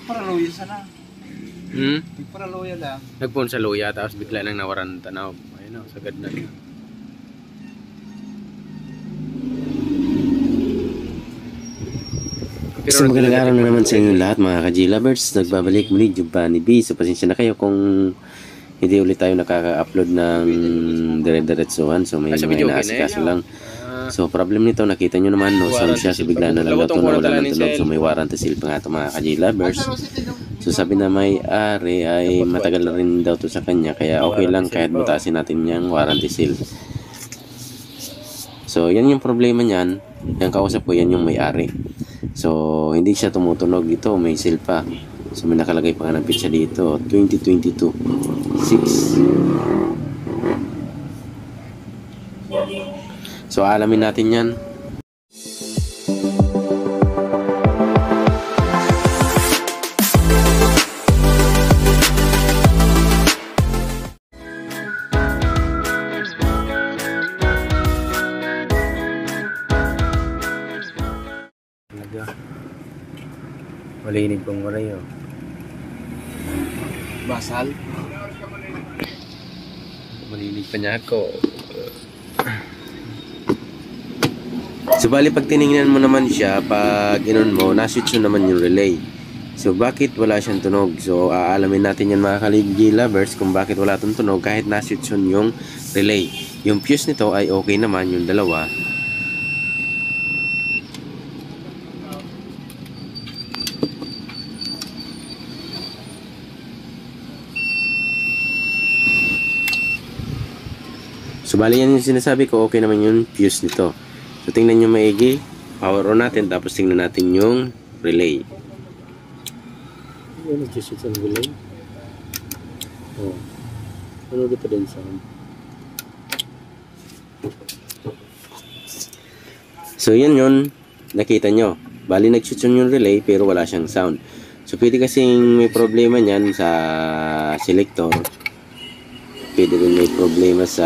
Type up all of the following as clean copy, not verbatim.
Nagparaluya sana. Nagparaluya lang. Nagpon sa luya, tapos bigla nang nawaran tanaw. Ayun o, sagad na rin. So magandang araw na naman sa inyo lahat mga ka-G-Lovers. Nagbabalik muli Giovanni B. So pasensya na kayo kung hindi ulit tayo nakaka-upload ng dire-diretsuhan. So may naasikaso lang. So problem nito, nakita nyo naman, no sound siya. So bigla na lang ito na wala ng tunog. So may warranty seal pa nga ito mga ka-G-Lovers. So sabi na may-ari ay matagal na rin daw to sa kanya. Kaya okay lang kahit butasin natin yung warranty seal. So yan yung problema niyan. Yung kausap ko, yan yung may-ari. So, hindi siya tumutunog dito. May seal pa. So, may nakalagay pa nga ng pitsa dito. 2022. 6. So, alamin natin yan. Malinig pong maray o. Basal. Malinig pa niya ako. So bali pag tinignan mo naman siya, pag inon mo, na-switch naman yung relay. So bakit wala siyang tunog? So aalamin natin yan mga ka-G-Lovers kung bakit wala itong tunog kahit na-switch yung relay. Yung fuse nito ay okay naman, yung dalawa. So bali yan yung sinasabi ko, okay naman yung fuse nito. So tingnan nyo maigi, power on natin, tapos tingnan natin yung relay. Ano nag-switch ang relay? Oh. Ano dito din sound? So yan yun, nakita nyo. Bali nag-switch yung relay pero wala siyang sound. So pwede kasing may problema nyan sa selector. Pwede rin may problema sa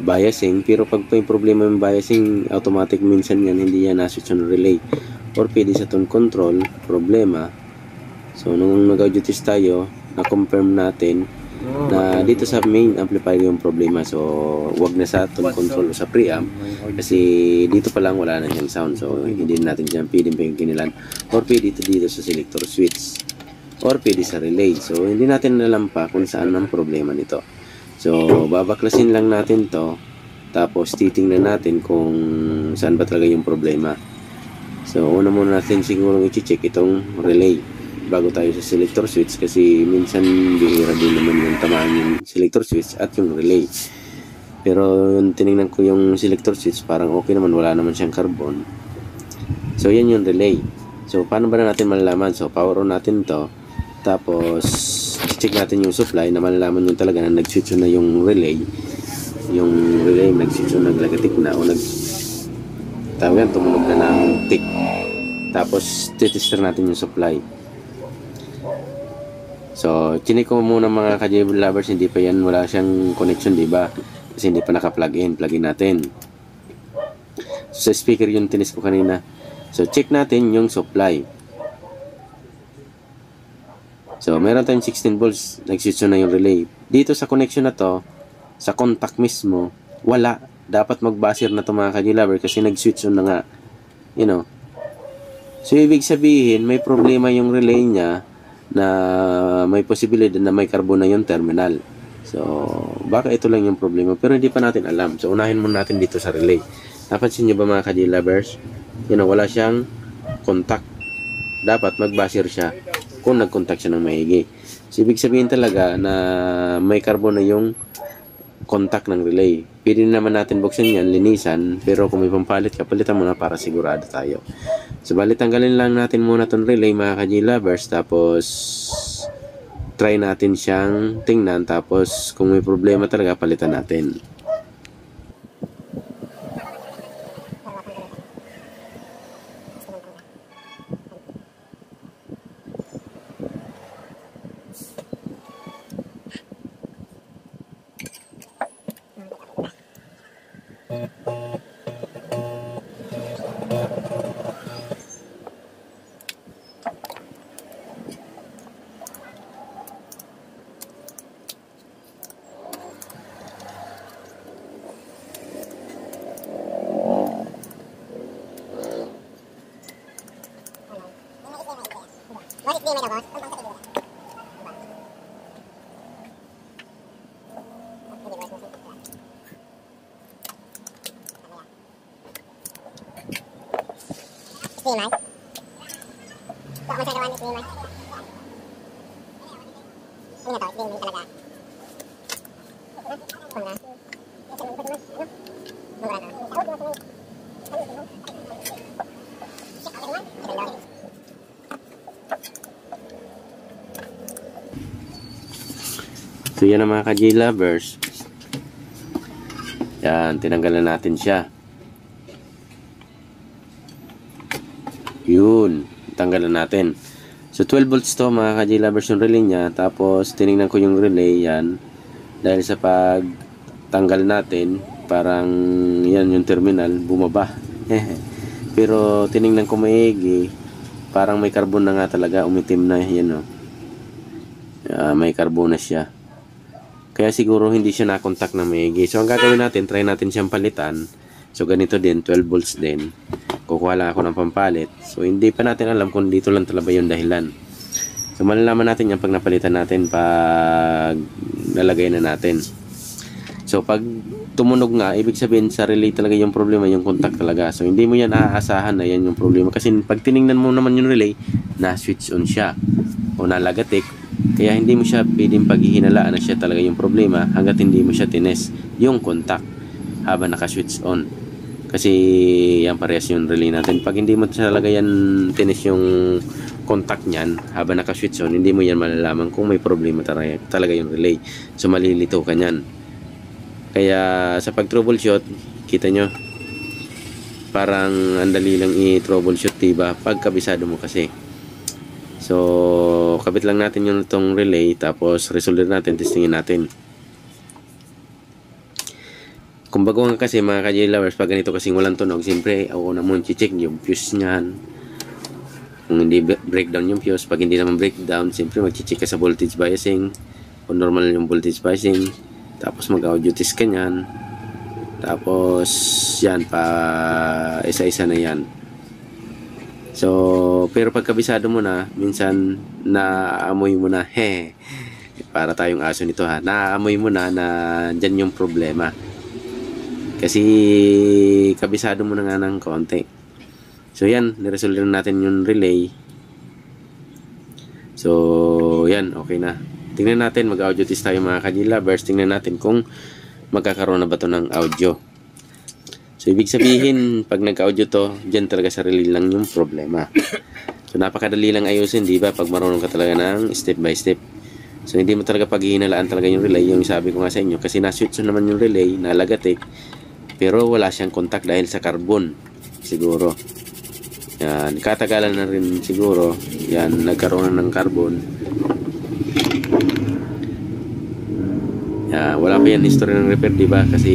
biasing, pero pag may problema yung biasing, automatic minsan yan hindi yan na-switch on relay, or pwede sa tone control problema. So nung nag-audio test tayo, na-confirm natin na dito sa main amplifier yung problema. So wag na sa tone control o sa preamp, kasi dito pa lang wala na siyang sound. So hindi natin dyan pwede pagkinilan, or pwede dito sa selector switch, or pwede sa relay. So hindi natin alam pa kung saan ang problema nito. So babaklasin lang natin to, tapos titingnan natin kung saan ba talaga yung problema. So una muna natin siguro i-check itong relay bago tayo sa selector switch, kasi minsan bihira din naman yung tamaan yung selector switch at yung relay. Pero yung tinignan ko yung selector switch, parang okay naman, wala naman siyang carbon. So yan yung relay. So paano ba natin malalaman? So power on natin to, tapos check natin yung supply na malalaman yung talaga na nag-switch na yung relay. Yung relay nag-switch na, naglagatik na, o tawag yan, tumunog na ng tick. Tapos titester natin yung supply. So chinik ko muna mga ka-G-Lovers, hindi pa yan, wala siyang connection, diba? Kasi hindi pa naka-plug in. Plug in natin. So sa speaker yung tinis ko kanina. So check natin yung supply. So, meron tayong 16 volts, nag-switch na yung relay. Dito sa connection na to, sa contact mismo, wala. Dapat mag-buzzer na to mga ka-G-Lover kasi nag-switch na nga. You know. So, ibig sabihin, may problema yung relay niya na may posibilidad na may carbon na yung terminal. So, baka ito lang yung problema. Pero hindi pa natin alam. So, unahin muna natin dito sa relay. Napansin nyo ba mga ka-G-Lovers? You know, wala siyang contact. Dapat mag-buzzer siya kung nag-contact siya ng maigi. So, ibig sabihin talaga na may carbon na yung contact ng relay. Pwede naman natin buksan yan, linisan, pero kung may pampalit ka, palitan mo na para sigurado tayo. So, bali tanggalin lang natin muna itong relay mga ka-G-Lovers, tapos try natin siyang tingnan, tapos kung may problema talaga, palitan natin. So yan ang mga ka-J lovers. Yan, tinanggalan natin siya. Yun, tanggalan natin. So 12 volts to mga ka-J lovers yung relay niya. Tapos tinignan ko yung relay yan. Dahil sa pagtanggal natin, parang yan yung terminal, bumaba. Pero tinignan ko maigi, parang may carbon na nga talaga, umitim na yan, oh. May carbon na siya. Kaya siguro hindi siya na-contact na maigi. So ang gagawin natin, try natin siyang palitan. So ganito din, 12 volts din. Kukuha lang ako ng pampalit. So hindi pa natin alam kung dito lang talaga yung dahilan. So malalaman natin yan pag napalitan natin, pag nalagay na natin. So pag tumunog nga, ibig sabihin sa relay talaga yung problema, yung contact talaga. So hindi mo yan aasahan na yan yung problema. Kasi pag tinignan mo naman yung relay, na-switch on siya o nalagatik. Kaya hindi mo siya pwedeng paghihinalaan na siya talaga yung problema hanggat hindi mo siya tines yung contact habang naka-switch on. Kasi yan parehas yung relay natin. Pag hindi mo talaga yan tines yung contact niyan habang naka-switch on, hindi mo yan malalaman kung may problema talaga yung relay. So malilito ka niyan. Kaya sa pag-troubleshoot, kita nyo, parang andali lang i-troubleshoot, diba? Pag kabisado mo kasi. So, kabit lang natin yung itong relay, tapos resolder natin, testingin natin. Kung baguhan kasi mga ka-J lovers, pag ganito kasing walang tunog, siyempre, ako na mo check yung fuse niyan. Kung hindi breakdown yung fuse, pag hindi naman breakdown, siyempre mag-check ka sa voltage biasing, kung normal yung voltage biasing, tapos mag-audio test ka niyan. Tapos, yan, pa isa-isa na yan. So, pero pag kabisado mo na, minsan naamoy mo na, para tayong aso nito ha, naamoy mo na dyan yung problema. Kasi kabisado mo na nga ng konti. So yan, niresolve natin yung relay. So yan, okay na. Tingnan natin, mag-audio test tayo mga ka-J lovers. Tingnan natin kung magkakaroon na ba ito ng audio. So, ibig sabihin, pag nagka-audio to, dyan talaga sa relay lang yung problema. So, napakadali lang ayusin, di ba? Pag marunong ka talaga ng step by step. So, hindi mo talaga paghihinalaan talaga yung relay, yung sabi ko nga sa inyo. Kasi na-switch naman yung relay, nalagatik, pero wala siyang contact dahil sa carbon. Siguro. Yan, katagalan na rin siguro. Yan, nagkaroon na ng carbon. Yan, wala pa yan history ng repair, di ba? Kasi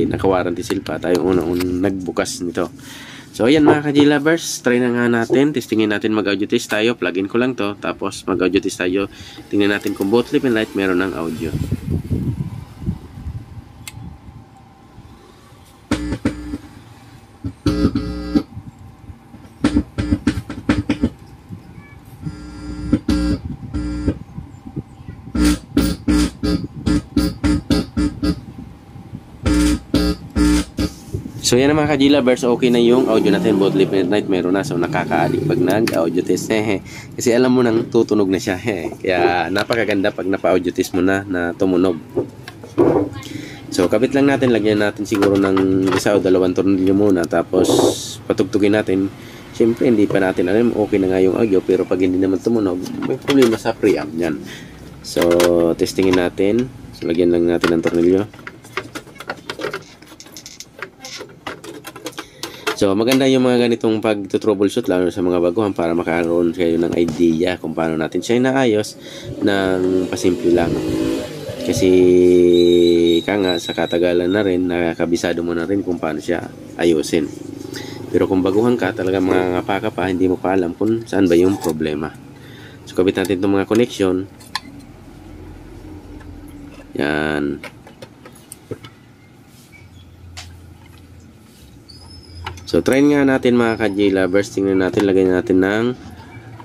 naka-warranty sale pa tayo unang nagbukas nito. So ayan mga ka-J lovers, try na nga natin, testingin natin, mag-audio test tayo, plug-in ko lang to, tapos mag-audio test tayo, tingnan natin kung both lip and light meron ng audio. So yan mga ka-J lovers, okay na yung audio natin, both lip and right meron na. So nakaka-addict pag nag-audio test. Kasi alam mo nang tutunog na siya. Kaya napakaganda pag napa-audio test mo na tumunog. So kabit lang natin, lagyan natin siguro ng isa o dalawang tornilyo muna. Tapos patugtugin natin. Siyempre hindi pa natin alam, okay na nga yung audio. Pero pag hindi naman tumunog, may problema sa preamp niyan. So testingin natin. So lagyan lang natin ng tornilyo. So, maganda yung mga ganitong pag-troubleshoot lalo sa mga baguhan para makaroon kayo ng idea kung paano natin siya inaayos ng pasimple lang. Kasi, nga sa katagalan na rin, nakakabisado mo na rin kung paano siya ayusin. Pero kung baguhan ka, talaga mga ngapa ka pa, hindi mo pa alam kung saan ba yung problema. So, kabit natin itong mga connection. Yan. So, try nga natin mga ka-J lovers. Tingnan natin, lagay natin ng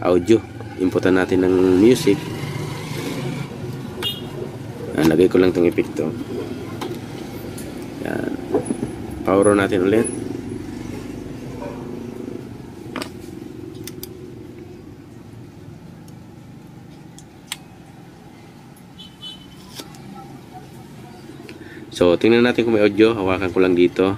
audio. inputan natin ng music. Lagay ko lang itong epekto. Yan. Power on natin ulit. So, tingnan natin kung may audio. Hawakan ko lang dito.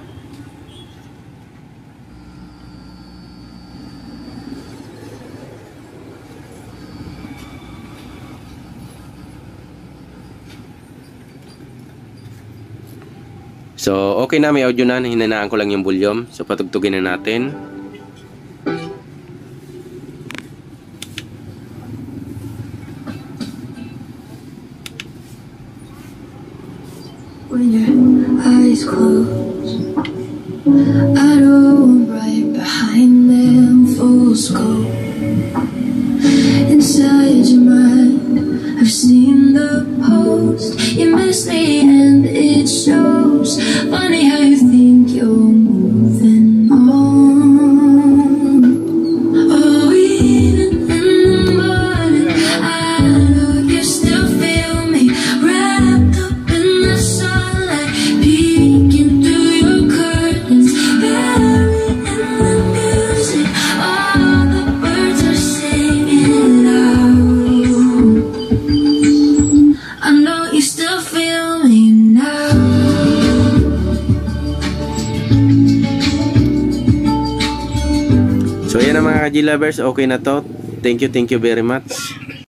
So, okay na, may audio na. Hinanaan ko lang yung volume. So, patugtugin na natin. When your eyes close, I know I'm right behind them, full scope. Inside your mind, I've seen the post. You miss me and it shows. Funny how you think you're moving on. Oh, even in the morning, I know you still feel me wrapped up in the sunlight, peeking through your curtains, buried in the music. All the birds are singing out. I know you still feel me now. So, yan ang mga Kaji lovers. Okay na to. Thank you very much.